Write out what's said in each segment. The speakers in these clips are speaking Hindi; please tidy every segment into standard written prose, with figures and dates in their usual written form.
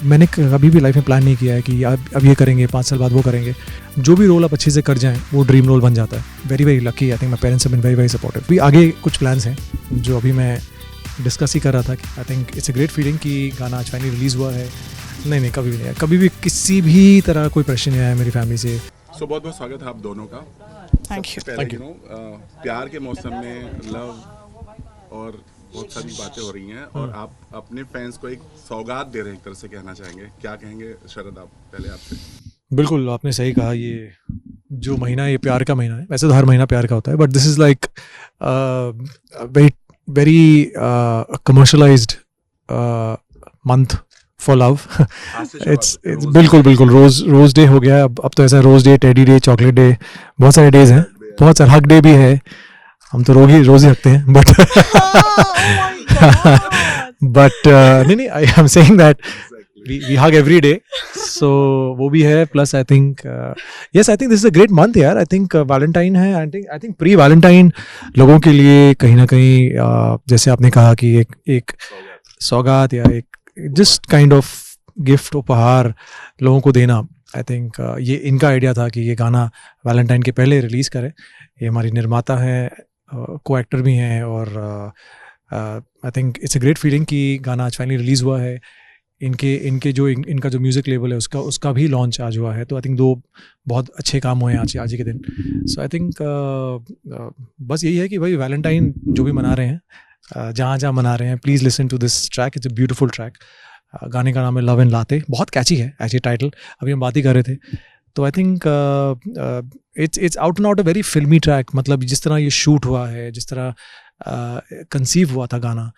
मैंने कभी भी लाइफ में प्लान नहीं किया है कि अब ये करेंगे, 5 साल बाद वो करेंगे. जो भी रोल आप अच्छे से कर जाएं वो ड्रीम रोल बन जाता है. Very very lucky. I think my parents have been very very supportive. भी आगे कुछ प्लान्स हैं जो अभी मैं डिस्कस ही कर रहा था. आई think it's a great feeling कि गाना आज फाइनली रिलीज़ हुआ है. नहीं कभी भी नहीं आया, कभी भी किसी भी तरह कोई प्रश्न नहीं आया मेरी फैमिली से. सो बहुत बहुत स्वागत है आप दोनों का. Thank you. प्यार के मौसम में लव और बहुत सारी बातें हो रही हैं और आप अपने फैंस को एक सौगात दे रहे हैं, एक तरह से कहना चाहेंगे. क्या कहेंगे शरद आप पहले आपसे? बिल्कुल आपने सही कहा. ये जो महीना है ये प्यार का महीना है. वैसे तो हर महीना प्यार का होता है, but this is like very very commercialised month for love. It's बिल्कुल रोज डे हो गया. अब तो ऐसा rose day, teddy day, chocolate day, बहुत सारे डेज हैं. बहुत सारे हक डे भी है. हम तो रोज ही रखते हैं बट नहीं I am saying that we hug every day. So वो भी है. Plus I think yes, I think this is a great month यार. आई थिंक वैलेंटाइन है. आई थिंक प्री वैलेंटाइन लोगों के लिए कहीं ना कहीं जैसे आपने कहा कि एक सौगात या एक जस्ट काइंड ऑफ गिफ्ट, उपहार लोगों को देना. आई थिंक ये इनका आइडिया था कि ये गाना वैलेंटाइन के पहले रिलीज़ करें. ये हमारी निर्माता हैं, को एक्टर भी हैं और आई think it's a great feeling कि गाना आज फाइनली रिलीज़ हुआ है. इनके जो इनका जो म्यूज़िक लेबल है उसका भी लॉन्च आज हुआ है. तो आई थिंक दो बहुत अच्छे काम हुए हैं आज ही के दिन. सो आई थिंक बस यही है कि भाई वैलेंटाइन जो भी मना रहे हैं, जहाँ मना रहे हैं, please listen to this track. It's a beautiful track. गाने का नाम है लव एंड लाते. बहुत कैची है एक्चुअली टाइटल. अभी हम बात ही कर रहे थे. तो I think it's out and out a very फिल्मी ट्रैक. मतलब जिस तरह ये शूट हुआ है, जिस तरह कंसीव हुआ था गाना,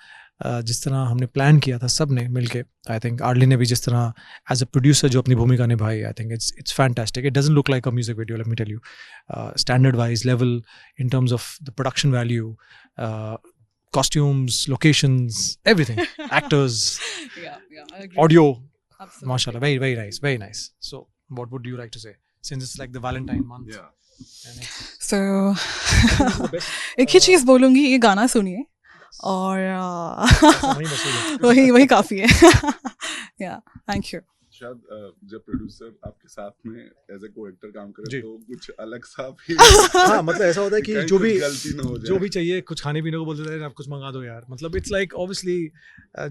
जिस तरह हमने प्लान किया था सब ने मिलके. आई थिंक आर्ली ने भी जिस तरह एज अ प्रोड्यूसर जो अपनी भूमिका निभाई, I think it's fantastic. It doesn't look like a music video, let me tell you. Standard wise level, in terms of the production value, costumes, locations, everything, actors, I agree. audio, Absolutely. mashallah, very nice. So what would you like to say, since it's like the Valentine month? And it's So the best, एक ही चीज़ बोलूँगी, ये गाना सुनिए और वही वसूल है. वही काफ़ी है. या थैंक यू. शायद जब प्रोड्यूसर आपके साथ में एज ए को एक्टर काम करे जी. तो कुछ अलग सा भी हाँ, मतलब ऐसा होता है कि कहीं जो कुछ भी गलती ना हो जाए. जो भी चाहिए, कुछ खाने पीने को बोल देते हैं, आप कुछ मंगा दो यार. मतलब it's like obviously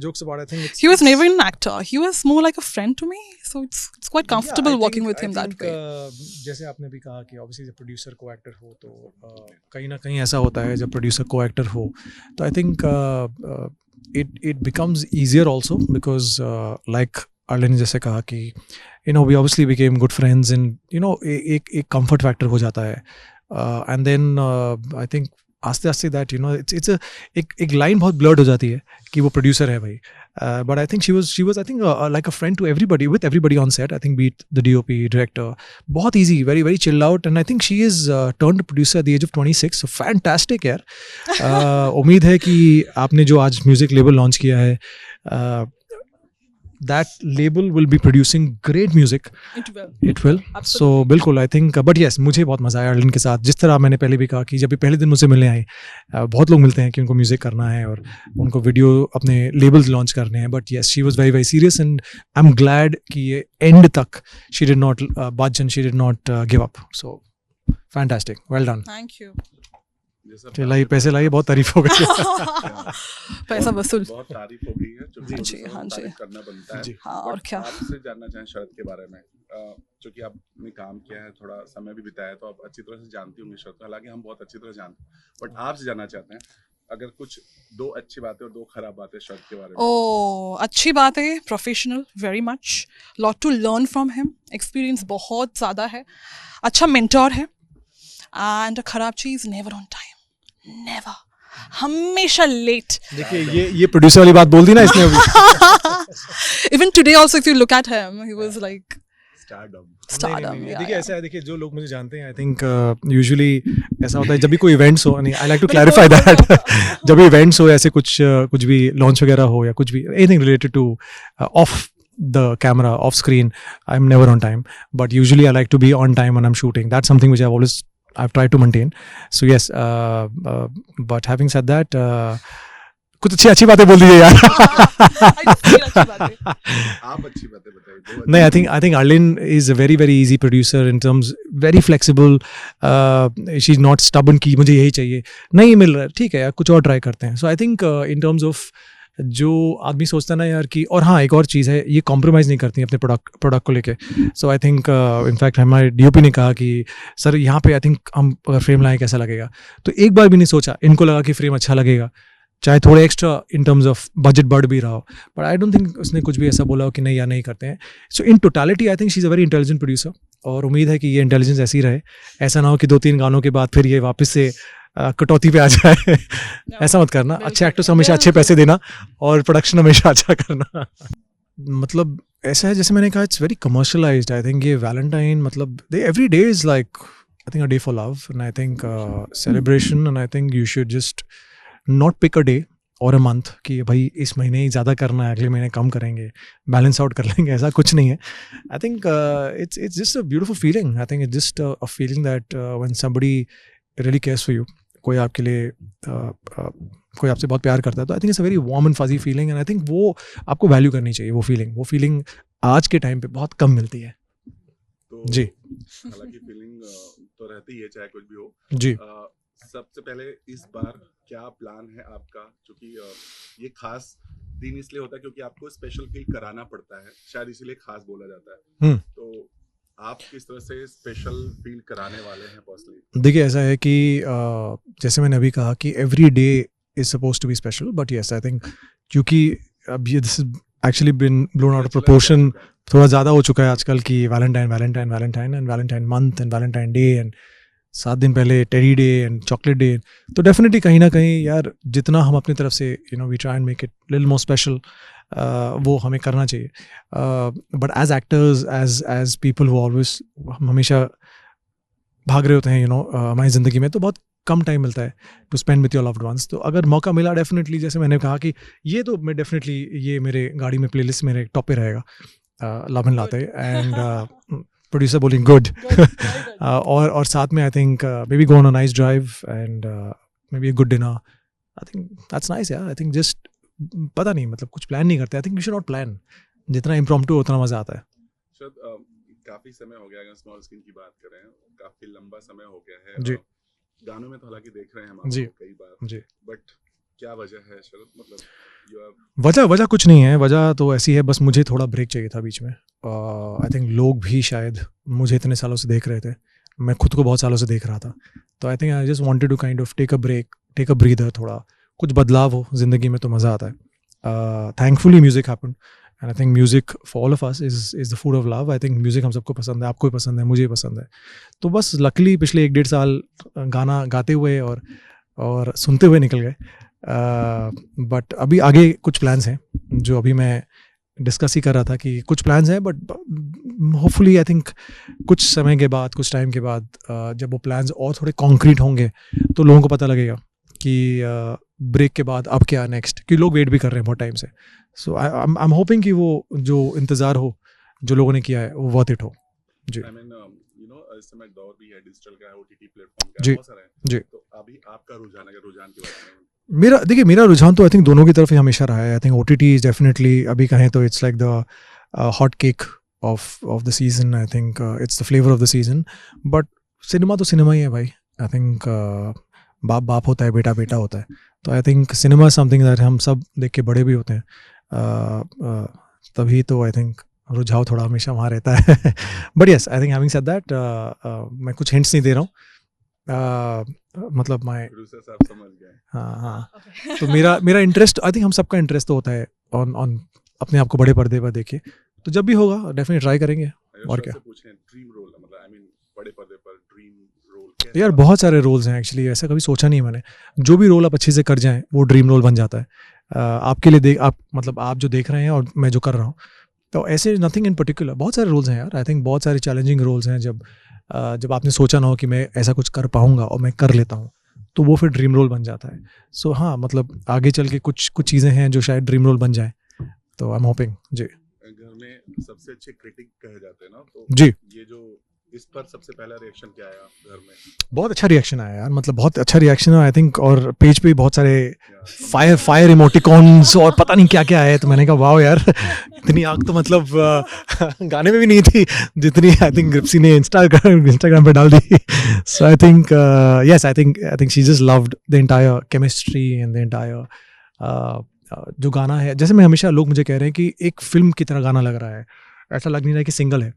jokes about, I think it's, He was never an actor. He was more like a friend to me. So it's quite comfortable Yeah, I working think- with him I that think, way. जैसे आपने भी कहा कि ऑब्वियसली जब प्रोड्यूसर को एक्टर हो तो कहीं ना कहीं ऐसा होता है. जब प्रोड्यूसर को एक्टर हो तो I think it becomes easier also because like Arlene ने जैसे कहा कि we obviously became good friends and एक comfort factor हो जाता है. And then I think आस्ते आस्ते दैट it's एक लाइन बहुत ब्लर्ड हो जाती है कि वो प्रोड्यूसर है भाई. But I think she was I think like a friend to everybody, with everybody on set. I think be it the DOP, director, बहुत easy, very very chill out. And I think she is turned producer at the age of 26. So fantastic यार. उम्मीद है कि आपने जो आज म्यूजिक लेबल लॉन्च किया है, that label will be producing great music. It will. It will. Absolutely. So बिल्कुल I think but yes, मुझे बहुत मज़ा आया अर्लिन के साथ. जिस तरह मैंने पहले भी कहा कि जब भी पहले दिन मुझसे मिलने आए, बहुत लोग मिलते हैं कि उनको म्यूज़िक करना है और उनको वीडियो अपने लेबल्स लॉन्च करने हैं. But yes, she was very very serious and I'm glad कि ये एंड तक she did not budge and she did not give up. So fantastic, well done. Thank you. जैसा चलाइए, पैसे लाइए, बहुत तारीफ हो गई. पैसा वसूल. बहुत तारीफ हो गई है जो हाँ जी, producer हाँ को जी. तारीफ करना बनता है. जी. हाँ और But क्या. आपसे जानना चाहें शरद के बारे में, क्योंकि आपने काम किया है, थोड़ा समय भी बिताया, तो आप अच्छी तरह से जानती होंगी शरद को. हालांकि हम बहुत अच्छी तरह जानते हैं, बट आपसे जानना चाहते हैं अगर कुछ दो अच्छी बातें और दो खराब बातें शरद के बारे में. Oh, अच्छी बात है. Professional, very much. Lot to learn from him. Experience बहुत ज़्यादा है. अच्छा मेंटोर है. एंड खराब चीज़, नेवर ऑन टाइम. नेवर. हमेशा लेट. देखिए ये प्रोड्यूसर वाली बात बोल दी ना इसने अभी. Even today also, if you look at him, he was like stardom. stardom. नहीं, Yeah, देखिए yeah. ऐसा है. देखिए जो लोग मुझे जानते हैं, आई थिंक यूजुअली ऐसा होता है जब भी कोई इवेंट्स हो, नहीं I like to clarify that. जब भी इवेंट्स हो, ऐसे कुछ भी लॉन्च वगैरह हो या कुछ भी anything related two of the camera, off screen, I'm never on time, but usually I like to be on time when I'm shooting. That's something which I've tried to maintain. So yes, but having said that, कुछ अच्छी बातें बोल दीजिए यार. I just feel अच्छी बातें. आप अच्छी बातें बताइए. दो No, I think Arlene is a very very easy producer in terms very flexible. She's not stubborn कि मुझे यही चाहिए. नहीं मिल रहा है ठीक है यार कुछ और ट्राई करते हैं. So I think in terms of जो आदमी सोचता है ना यार कि और हाँ एक और चीज़ है ये कॉम्प्रोमाइज़ नहीं करती अपने प्रोडक्ट को लेके. सो आई थिंक इनफैक्ट हमारे डीओपी ने कहा कि सर यहाँ पे आई थिंक हम अगर फ्रेम लाएं कैसा लगेगा. तो एक बार भी नहीं सोचा. इनको लगा कि फ्रेम अच्छा लगेगा चाहे थोड़े extra in terms of budget बढ़ भी रहा हो. बट आई डोंट थिंक उसने कुछ भी ऐसा बोला हो कि नहीं या नहीं करते हैं. So in totality I think she is a very intelligent producer और उम्मीद है कि ये इंटेलिजेंस ऐसी रहे. ऐसा ना हो कि 2-3 गानों के बाद फिर ये वापस से कटौती पे आ जाए. ऐसा मत करना. अच्छे एक्टर्स हमेशा अच्छे पैसे देना और प्रोडक्शन हमेशा अच्छा करना. मतलब ऐसा है जैसे मैंने कहा it's very commercialised. I think ये वैलेंटाइन मतलब they every day is like I think a day for love and I think celebration and I think you should just not pick a day और अ मंथ कि भाई इस महीने ही ज़्यादा करना है अगले महीने कम करेंगे बैलेंस आउट कर लेंगे. ऐसा कुछ नहीं है. आई think it's just a beautiful feeling. I think it's just a feeling that when somebody really cares for you. कोई आपके लिए कोई आपसे बहुत प्यार करता है तो I think it's a very warm and fuzzy feeling and I think वो आपको वैल्यू करनी चाहिए. वो फीलिंग आज के टाइम पे बहुत कम मिलती है. तो जी. हालांकि फीलिंग तो रहती है चाहे कुछ भी हो. जी. सबसे पहले इस बार क्या प्लान है आपका क्योंकि ये खास दिन इसलिए होता है क्योंकि आपको स्पेशल फील कराना पड़ता है शायद इसीलिए खास बोला जाता है. तो आप किस तरह से स्पेशल फील कराने वाले हैं पर्सनली? देखिए ऐसा है कि जैसे मैंने अभी कहा कि every day is suppose to be special but yes I think क्योंकि अब ये this is actually been blown out of proportion. थोड़ा ज़्यादा हो चुका है आजकल की Valentine and Valentine month and Valentine day and 7 दिन पहले teddy day and chocolate day. तो डेफिनेटली कहीं ना कहीं यार जितना हम अपनी तरफ से we try and make it little more special वो हमें करना चाहिए. But as actors as people who always हम हमेशा भाग रहे होते हैं हमारी ज़िंदगी में तो बहुत कम टाइम मिलता है to spend with your loved ones. तो अगर मौका मिला डेफिनेटली जैसे मैंने कहा कि ये तो मैं डेफिनेटली ये मेरे गाड़ी में प्लेलिस्ट मेरे टॉप पे रहेगा love and latte and producer bowling good. और साथ में I think maybe go on a nice drive and maybe a good dinner. I think that's nice यार. आई थिंक जस्ट पता नहीं मतलब कुछ प्लान नहीं करते. I think we should not plan. जितना इम्प्रॉम्प्टू उतना मजा आता है. शायद काफी समय हो गया अगर स्मॉल स्क्रीन की बात करें काफी लंबा समय हो गया है. जी. गानों में तो हालांकि देख रहे हैं हम जी. कई बार जी. बट क्या वजह है शरद मतलब वजह कुछ नहीं है. वजह तो ऐसी है बस मुझे थोड़ा ब्रेक चाहिए था बीच में. आई थिंक लोग भी शायद मुझे इतने सालों से देख रहे थे. मैं खुद को बहुत सालों से देख रहा था. तो I think I just wanted to kind of take a break take a breather. थोड़ा कुछ बदलाव हो ज़िंदगी में तो मज़ा आता है. Thankfully music happened and I think music for all of us is the food of love. I think music हम सबको पसंद है. आपको भी पसंद है मुझे भी पसंद है. तो बस लकीली पिछले 1-1.5 साल गाना गाते हुए और सुनते हुए निकल गए. बट अभी आगे कुछ प्लान्स हैं जो अभी मैं डिस्कस ही कर रहा था कि कुछ प्लान्स हैं बट होपफुली आई थिंक कुछ समय के बाद कुछ टाइम के बाद जब वो प्लान्स और थोड़े कॉन्क्रीट होंगे तो लोगों को पता लगेगा कि ब्रेक के बाद अब क्या नेक्स्ट. क्योंकि लोग वेट भी कर रहे हैं बहुत टाइम से. सो आई एम होपिंग कि वो जो इंतज़ार हो जो लोगों ने किया है वो वर्थ इट हो. जी. आई मीन इस समय दौर भी है डिजिटल का ओटीटी प्लेटफॉर्म का जी. बहुत सारा है. जी. तो अभी आपका रुझान के बारे में मेरा रुझान तो आई थिंक दोनों की तरफ ही हमेशा रहा है. I think OTT is definitely अभी कहें तो it's like the hot cake of the season. I think it's the flavour of the season. But cinema तो सिनेमा ही है भाई. आई थिंक बाप होता है बेटा बेटा होता है. तो I think cinema is something that हम सब देख के बड़े भी होते हैं. तभी तो आई थिंक रुझाव थोड़ा हमेशा वहाँ रहता है. But yes I think having said that मैं कुछ हिंट्स नहीं दे रहा हूँ. मतलब मैं प्रोड्यूसर साहब समझ गए. हाँ. तो मेरा इंटरेस्ट आई थिंक हम सबका इंटरेस्ट तो होता है ऑन अपने आप को बड़े पर्दे पर देखे. तो जब भी होगा डेफिनेटली ट्राई करेंगे. और क्या ड्रीम रोल मतलब आई मीन बड़े पर्दे पर ड्रीम रोल यार बहुत सारे रोल्स हैं एक्चुअली. ऐसा कभी सोचा नहीं मैंने. जो भी रोल आप अच्छे से कर जाएं वो ड्रीम रोल बन जाता है. आपके लिए आप मतलब आप जो देख रहे हैं और मैं जो कर रहा हूँ तो ऐसे नथिंग इन पर्टिकुलर. बहुत सारे रोल्स हैं यार. आई थिंक बहुत सारे चैलेंजिंग रोल्स हैं जब आपने सोचा ना हो कि मैं ऐसा कुछ कर पाऊंगा और मैं कर लेता हूँ तो वो फिर ड्रीम रोल बन जाता है. सो हाँ मतलब आगे चल के कुछ चीज़ें हैं जो शायद ड्रीम रोल बन जाए. तो आई एम होपिंग. जी. घर में सबसे अच्छे क्रिटिक कहे जाते हैं ना तो जी. ये जो इस पर सबसे पहला रिएक्शन क्या आया घर में? बहुत अच्छा रिएक्शन आया यार, मतलब बहुत अच्छा रिएक्शन है आई थिंक, और पेज पे बहुत सारे फायर इमोटिकॉन्स और पता नहीं क्या क्या आया, तो मैंने कहा वाह यार, इतनी आग तो मतलब गाने में भी नहीं थी जितनी आई थिंक ग्रिप्सी ने इंस्टाग्राम पे डाल दी. So I think yes, I think she just loved the entire chemistry and the entire जो गाना है. जैसे मैं हमेशा, लोग मुझे कह रहे हैं कि एक फिल्म की तरह गाना लग रहा है, ऐसा लग नहीं रहा है कि सिंगल है,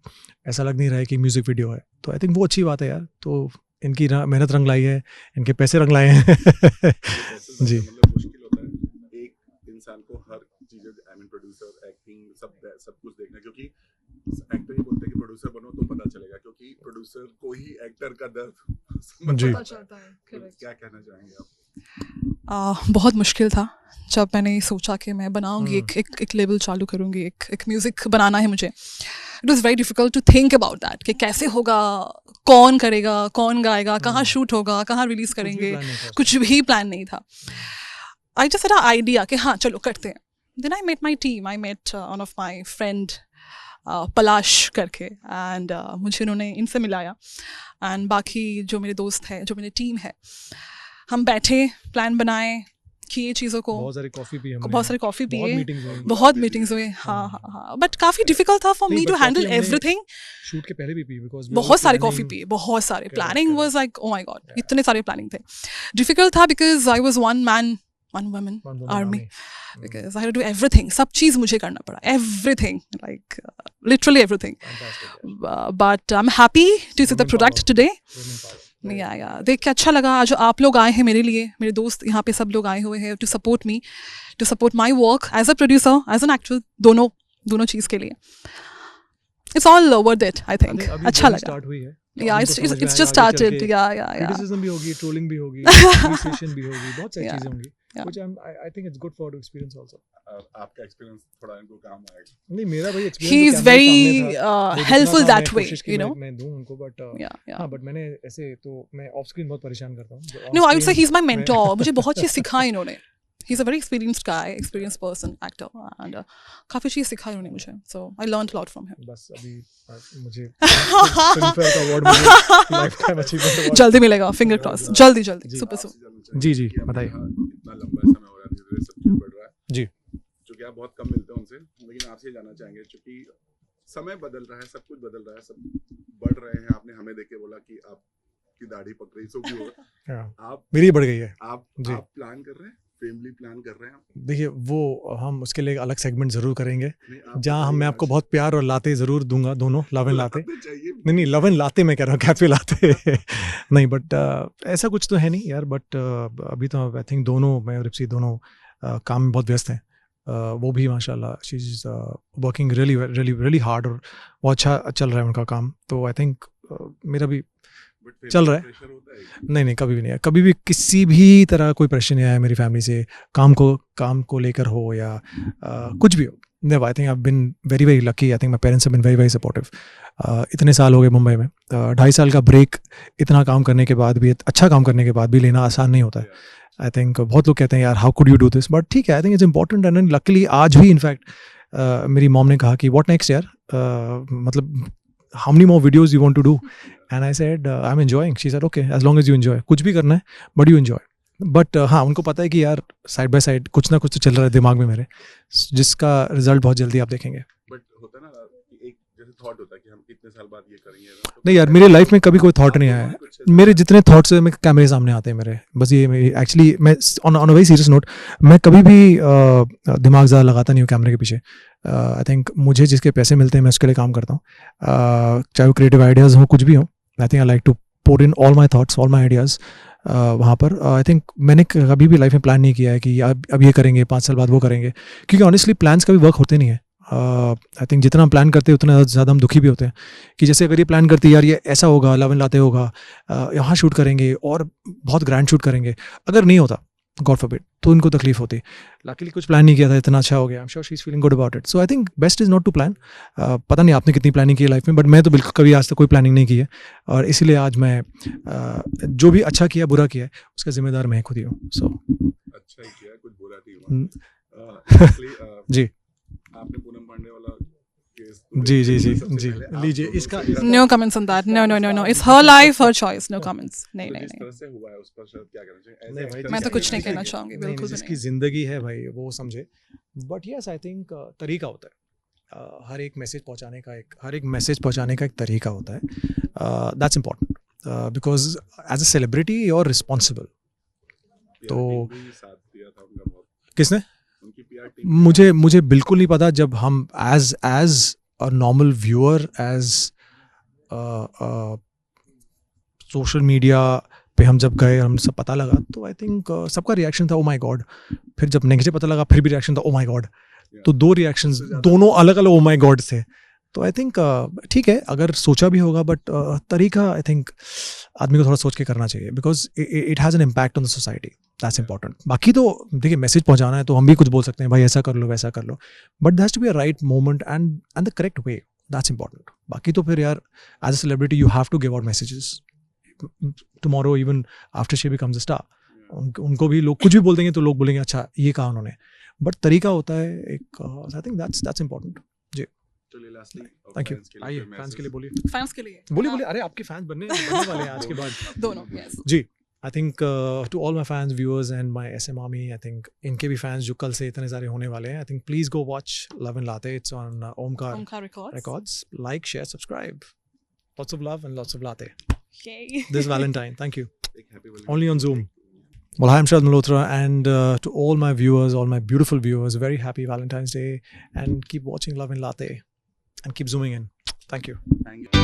ऐसा लग नहीं रहा है कि म्यूजिक वीडियो है. तो आई थिंक वो अच्छी बात है यार. तो इनकी मेहनत रंग लाई है, इनके पैसे रंग लाए हैं. जी. मतलब मुश्किल होता है एक इंसान को हर चीजें, आई मीन प्रोड्यूसर, एक्टिंग, सब कुछ देखना, क्योंकि एक्टर ही बोलते हैं कि प्रोड्यूसर बनो तो पता चलेगा, क्योंकि प्रोड्यूसर को ही एक्टर का दर्द जी. पता चलता है. क्या कहना चाहेंगे आप? बहुत मुश्किल था जब मैंने सोचा कि मैं बनाऊंगी, एक लेबल चालू करूंगी, एक म्यूज़िक बनाना है मुझे. It was very difficult to think about that कि कैसे होगा, कौन करेगा, कौन गाएगा, कहाँ शूट होगा, कहाँ रिलीज करेंगे, कुछ भी प्लान नहीं था. I just had a idea कि हाँ चलो करते हैं. Then I met my team, I met one of my friend Palash करके, एंड मुझे उन्होंने इनसे मिलाया, एंड बाकी जो मेरे दोस्त हैं, जो मेरी टीम है, हम बैठे, प्लान बनाए, किए चीज़ों को. बहुत सारी कॉफ़ी पिए, बहुत मीटिंग्स हुए. हाँ. बट काफ़ी डिफिकल्ट था for me to handle everything. Shoot के पहले भी पी, बिकॉज़ बहुत सारे कॉफ़ी पिए, बहुत सारे. Planning was like oh my God, इतने सारे प्लानिंग थे. डिफिकल्ट था because I was one woman army, because I had to do everything. सब चीज़ मुझे करना पड़ा, everything, like literally everything. But I am happy to see the product today. या देख के अच्छा लगा. आज आप लोग आए हैं मेरे लिए, मेरे दोस्त यहाँ पे सब लोग आए हुए हैं to support me, to support my work as a producer, as an actor, दोनों चीज़ के लिए. It's all worth it, I think. अच्छा लगा. Yeah, it's just started. Yeah. Criticism भी होगी, trolling भी होगी, appreciation भी होगी, बहुत सारी चीजें होंगी. Which I think it's good for to experience also. आपका एक्सपीरियंस थोड़ा इनको काम आएगा. नहीं, मेरा भाई experience he is very helpful that way, you know. मैं दूं उनको, but हाँ, but मैंने ऐसे तो मैं ऑफ स्क्रीन बहुत परेशान करता हूँ. No, I would say he's my mentor. मुझे बहुत चीज़ सिखाई इन्होंने. He's a very experienced guy, experienced person, actor, and काफ़ी चीज़ सिखाई उन्होंने मुझे. So I learned a lot from him. बस अभी मुझे फिल्मफेयर का अवार्ड मिला, लाइफटाइम अचीवमेंट अवार्ड जल्दी मिलेगा, फिंगर क्रॉस. जल्दी सुपर सुपर. जी बताइए. इतना लंबा समय हो रहा है, धीरे-धीरे सब कुछ बढ़ रहा है जी. क्योंकि आप बहुत कम मिलते हैं उनसे, लेकिन आपसे ये जानना चाहेंगे, क्योंकि समय बदल रहा है, सब कुछ बदल रहा है, सब बढ़ रहे हैं. आपने हमें देख के बोला कि आपकी दाढ़ी पक रही, सो भी होगा. आप मेरी बढ़ गई है. आप प्लान कर रहे हैं, फैमिली प्लान कर रहे हैं? देखिए, वो हम उसके लिए अलग सेगमेंट जरूर करेंगे, जहाँ मैं आपको बहुत प्यार और लाते जरूर दूंगा, दोनों लव एंड लाते. नहीं लव एंड लाते मैं कह रहा हूँ, कैफे लाते नहीं, बट ऐसा कुछ तो है नहीं यार. बट अभी तो आई थिंक दोनों, मैं और रिप्सी दोनों काम में बहुत व्यस्त हैं. वो भी माशाल्लाह she is working really hard, और बहुत अच्छा चल रहा है उनका काम. तो आई थिंक मेरा भी चल रहा है. नहीं कभी भी नहीं है, कभी भी किसी भी तरह कोई प्रेशर नहीं आया मेरी फैमिली से, काम को लेकर हो या कुछ भी हो. Never. I think I have been very lucky. I think my parents have been very supportive. इतने साल हो गए मुंबई में, 2.5 साल का ब्रेक, इतना काम करने के बाद भी, अच्छा काम करने के बाद भी लेना आसान नहीं होता है. आई थिंक बहुत लोग कहते हैं यार how could you do this, but ठीक है, आई think it's important. And luckily आज भी इनफैक्ट मेरी मॉम ने कहा कि व्हाट नेक्स्ट यार, मतलब how many more videos you want to do? And I said I'm enjoying. She said okay, as long as you enjoy. कुछ भी करना है but you enjoy. But हाँ, उनको पता है कि यार साइड बाय साइड कुछ ना कुछ तो चल रहा है दिमाग में मेरे, जिसका रिजल्ट बहुत जल्दी आप देखेंगे. बट होता है ना कि एक जैसे थॉट होता है कि हम कितने साल बाद ये करेंगे. नहीं यार, मेरी लाइफ में कभी कोई थॉट नहीं आया. मेरे जितने थॉट्स मेरे कैमरे सामने आते हैं मेरे, बस ये मेरी एक्चुअली, मैं on a very serious note, मैं कभी भी दिमाग ज़्यादा लगाता नहीं हूँ कैमरे के पीछे. आई थिंक मुझे जिसके पैसे मिलते हैं मैं उसके लिए काम करता हूँ, चाहे वो क्रिएटिव आइडियाज़ हो, कुछ भी हो. I think I like to put in all my thoughts, all my ideas वहाँ पर. आई थिंक मैंने कभी भी लाइफ में प्लान नहीं किया है कि अब ये करेंगे, 5 साल बाद वो करेंगे, क्योंकि ऑनेस्टली प्लान्स कभी वर्क होते नहीं है. आई थिंक जितना हम प्लान करते हैं उतना ज़्यादा हम दुखी भी होते हैं. कि जैसे अगर ये प्लान करते हैं यार ये ऐसा होगा, लव एंड लाते होगा, यहाँ शूट करेंगे और बहुत ग्रैंड शूट करेंगे, अगर नहीं होता गॉड फॉरबिड तो उनको तकलीफ होती. लकीली कुछ प्लान नहीं किया था, इतना अच्छा हो गया. I am sure she is feeling good about it. So I think best is not to plan. पता नहीं आपने कितनी प्लानिंग की है लाइफ में, बट मैं तो बिल्कुल कभी आज तक कोई प्लानिंग नहीं की है, और इसीलिए आज मैं जो भी अच्छा किया बुरा किया है उसका जिम्मेदार मैं खुद ही हूँ. सो अच्छा ही किया, कुछ बुरा नहीं हुआ. जी. आपने पूनम पांडे वाला केस जी जी जी जी लीजिए इसका No comments on that. No, no, no, no. It's her life, her choice. No comments. नहीं तो नहीं जिस नहीं. तरह से हुआ है उस पर शायद क्या कहना चाहिए नहीं भाई, मैं तो जिसकी- कुछ नहीं कहना चाहूंगी, नहीं, बिल्कुल भी जिसकी नहीं. जिंदगी है भाई वो समझे. बट यस आई थिंक तरीका होता है. हर एक मैसेज पहुंचाने का एक तरीका होता है. That's important because as a celebrity you are responsible. तो- साथ दिया था उनका बहुत, किसने? उनकी PR टीम मुझे बिल्कुल नहीं पता. जब हम as a normal viewer as social media पे हम जब गए हम सब पता लगा तो आई थिंक सबका रिएक्शन था ओ माय गॉड. फिर जब नेगेटिव पता लगा फिर भी रिएक्शन था ओ माय गॉड. तो दो रिएक्शंस दोनों अलग अलग ओ माय गॉड थे. तो आई थिंक ठीक है अगर सोचा भी होगा बट तरीका आई थिंक आदमी को थोड़ा सोच के करना चाहिए because it has an impact on the society. That's important. बाकी तो देखिए मैसेज पहुंचाना है तो हम भी कुछ बोल सकते हैं भाई ऐसा कर लो वैसा कर लो. But that's to be a right moment and the correct way. That's important. बाकी तो फिर यार as a celebrity you have to give out messages. Tomorrow even after she becomes a star उनको भी लोग कुछ भी बोल देंगे तो लोग बोलेंगे अच्छा ये कहा उन्होंने. बट तरीका होता है एक. आई थिंक दैट्स इंपॉर्टेंट. चलिए लास्टली थैंक यू. आइए फैंस के लिए बोलिए. Fans के लिए. बोलिए अरे आपके फैंस बनने वाले हैं आज के बाद. दोनों. Yes. जी I think to all my fans viewers and my SM army I think इनके भी फैंस जो कल से इतने सारे होने वाले हैं I think please go watch love and latte. It's on Omkar Omkar Records. Records. Like, share, subscribe. Lots of love and lots of latte Yay. this Valentine. Thank you. एक happy Only on Zoom. Well, hi, I'm Sharad Malhotra, and to all my viewers, all my beautiful viewers, very happy Valentine's Day, and keep watching Love and Latte, and keep zooming in. Thank you. Thank you.